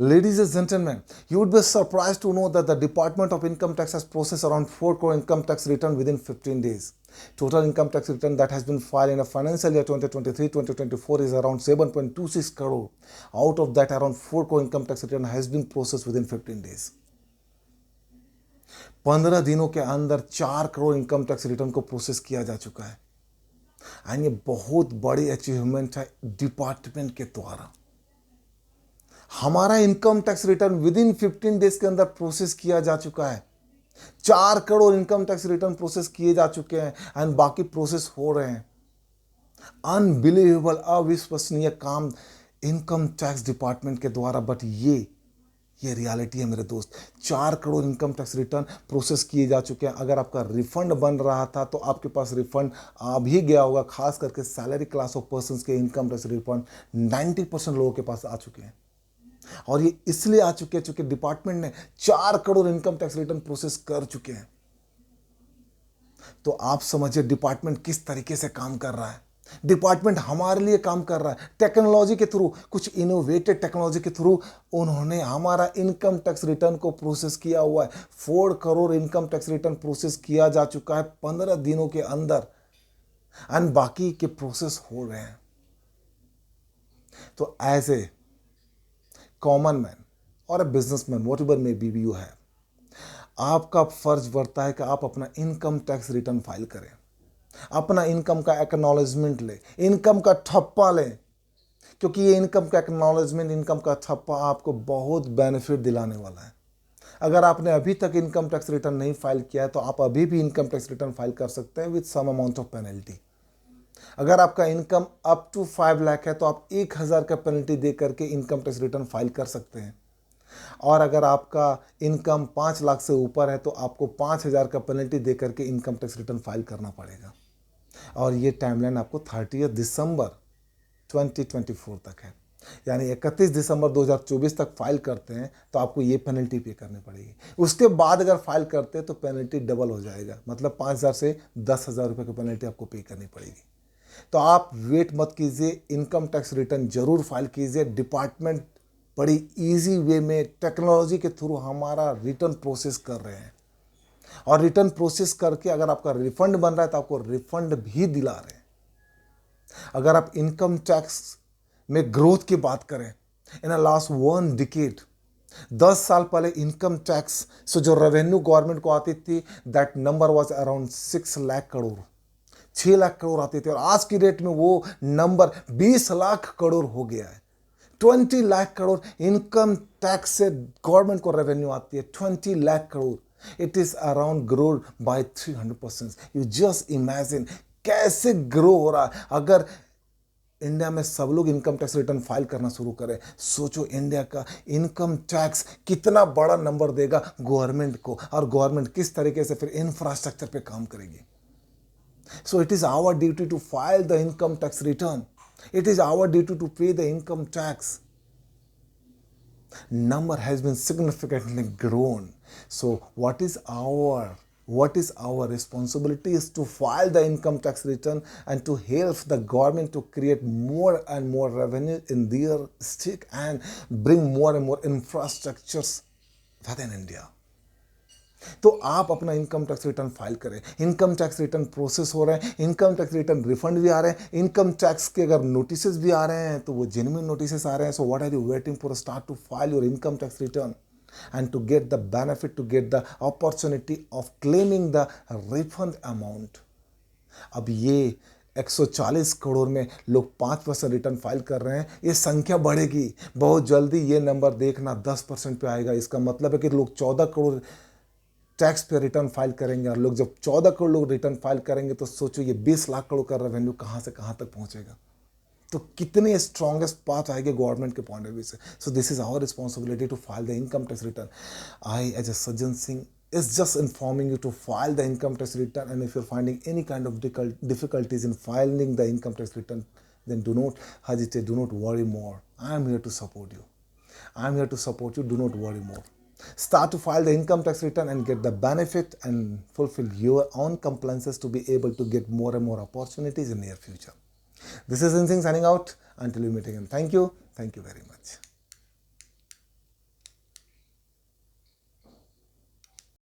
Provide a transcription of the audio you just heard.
Ladies and gentlemen, you would be surprised to know that the Department of Income Tax has processed around 4 crore income tax return within 15 days. Total income tax return that has been filed in a financial year 2023-2024 is around 7.26 crore. Out of that, around 4 crore income tax return has been processed within 15 days. 15 दिनों के अंदर 4 crore income tax return को process किया जा चुका है। And ये बहुत बड़ी अचीवमेंट है डिपार्टमेंट के द्वारा। हमारा income tax return with in 15 days के अंदर प्रोसेस किया जा चुका है। 4 crore income tax return process किए जा चुके हैं एंड बाकी प्रोसेस हो रहे हैं। अनबिलीवेबल, अविश्वसनीय काम इनकम टैक्स डिपार्टमेंट के द्वारा, बट ये रियलिटी है मेरे दोस्त। 4 crore income tax return process किए जा चुके हैं। अगर आपका रिफंड बन रहा था तो आपके पास रिफंड आ भी गया होगा। खास करके सैलरी क्लास ऑफ पर्संस के इनकम टैक्स रिफंड 90% लोगों के पास आ चुके हैं। और ये इसलिए आ चुके हैं चूंकि डिपार्टमेंट ने 4 crore income tax return process कर चुके हैं। तो आप समझिए डिपार्टमेंट किस तरीके से काम कर रहा है। डिपार्टमेंट हमारे लिए काम कर रहा है। टेक्नोलॉजी के थ्रू, कुछ इनोवेटेड टेक्नोलॉजी के थ्रू उन्होंने हमारा इनकम टैक्स रिटर्न को प्रोसेस किया हुआ है। 4 crore income tax return process किया जा चुका है 15 दिनों के अंदर एंड बाकी के प्रोसेस हो रहे हैं। तो एज ए कॉमन मैन और a businessman, what ever may be you है, आपका फर्ज बनता है कि आप अपना इनकम टैक्स रिटर्न फाइल करें, अपना इनकम का एक्नॉलेजमेंट ले, इनकम का ठप्पा लें, क्योंकि ये इनकम का एक्नॉलेजमेंट, इनकम का ठप्पा आपको बहुत बेनिफिट दिलाने वाला है। अगर आपने अभी तक इनकम टैक्स रिटर्न नहीं फाइल किया है तो आप अभी भी इनकम टैक्स रिटर्न फाइल कर सकते हैं with some amount of penalty. अगर आपका इनकम अप टू 5 लाख है तो आप 1000 का पेनल्टी दे करके इनकम टैक्स रिटर्न फाइल कर सकते हैं। और अगर आपका इनकम 5 लाख से ऊपर है तो आपको 5000 का पेनल्टी दे करके इनकम टैक्स रिटर्न फाइल करना पड़ेगा। और ये टाइमलाइन आपको 30 दिसंबर 2024 तक है, यानी 31 दिसंबर 2024 तक फाइल करते हैं तो आपको ये पेनल्टी पे करनी पड़ेगी। उसके बाद अगर फाइल करते हैं तो पेनल्टी डबल हो जाएगा, मतलब 5000 से 10,000 रुपये की पेनल्टी आपको पे करनी पड़ेगी। तो आप वेट मत कीजिए, इनकम टैक्स रिटर्न जरूर फाइल कीजिए। डिपार्टमेंट बड़ी इजी वे में टेक्नोलॉजी के थ्रू हमारा रिटर्न प्रोसेस कर रहे हैं और रिटर्न प्रोसेस करके अगर आपका रिफंड बन रहा है तो आपको रिफंड भी दिला रहे हैं। अगर आप इनकम टैक्स में ग्रोथ की बात करें, इन लास्ट 1 डिकेड, 10 साल पहले इनकम टैक्स से जो रेवेन्यू गवर्नमेंट को आती थी, that number was around 6 lakh crore, 6 lakh crore आते थे। और आज की डेट में वो नंबर 20 लाख करोड़ हो गया है। 20 लाख करोड़ इनकम टैक्स से गवर्नमेंट को रेवेन्यू आती है, 20 lakh crore. It is around grow by 300%। You just imagine कैसे ग्रो हो रहा है। अगर इंडिया में सब लोग इनकम टैक्स रिटर्न फाइल करना शुरू करें, सोचो इंडिया का इनकम टैक्स कितना बड़ा नंबर देगा गवर्नमेंट को, और गवर्नमेंट किस तरीके से फिर इंफ्रास्ट्रक्चर पे काम करेगी। So it is our duty to file the income tax return. It is our duty to pay the income tax. Number has been significantly grown. So what is our responsibility is to file the income tax return and to help the government to create more and more revenue in their state and bring more and more infrastructures within India. तो आप अपना income tax return file करें। Income tax return process हो रहे हैं, income tax return refund भी आ रहे हैं, इनकम टैक्स के अगर नोटिसेस भी आ रहे हैं तो वो जेन्युइन नोटिसेस आ रहे हैं। So what are you waiting for, start to file your income tax return and to get the benefit, to get the opportunity of claiming the refund amount. अब ये 140 करोड़ में लोग 5% रिटर्न फाइल कर रहे हैं। ये संख्या बढ़ेगी बहुत जल्दी। ये नंबर देखना 10% पे आएगा। इसका मतलब है कि लोग 14 करोड़ टैक्स पे रिटर्न फाइल करेंगे, और लोग जब 14 करोड़ लोग रिटर्न फाइल करेंगे तो सोचो ये 20 लाख करोड़ का रेवेन्यू कहाँ से कहाँ तक पहुँचेगा। तो कितने स्ट्रॉन्गेस्ट पाथ आएंगे गवर्नमेंट के पॉइंट ऑफ व्यू से। So this is our responsibility to file the income tax return. I as a Sajjan Singh is just informing you to file the income tax return, and if you're finding any kind of difficulties in filing the income tax return, then do not hesitate, do not worry more. I am here to support you. I am here to support you. Do not worry more. Start to file the income tax return and get the benefit and fulfill your own compliances to be able to get more and more opportunities in near future. This is Singh signing out. Until we meet again. Thank you. Thank you very much.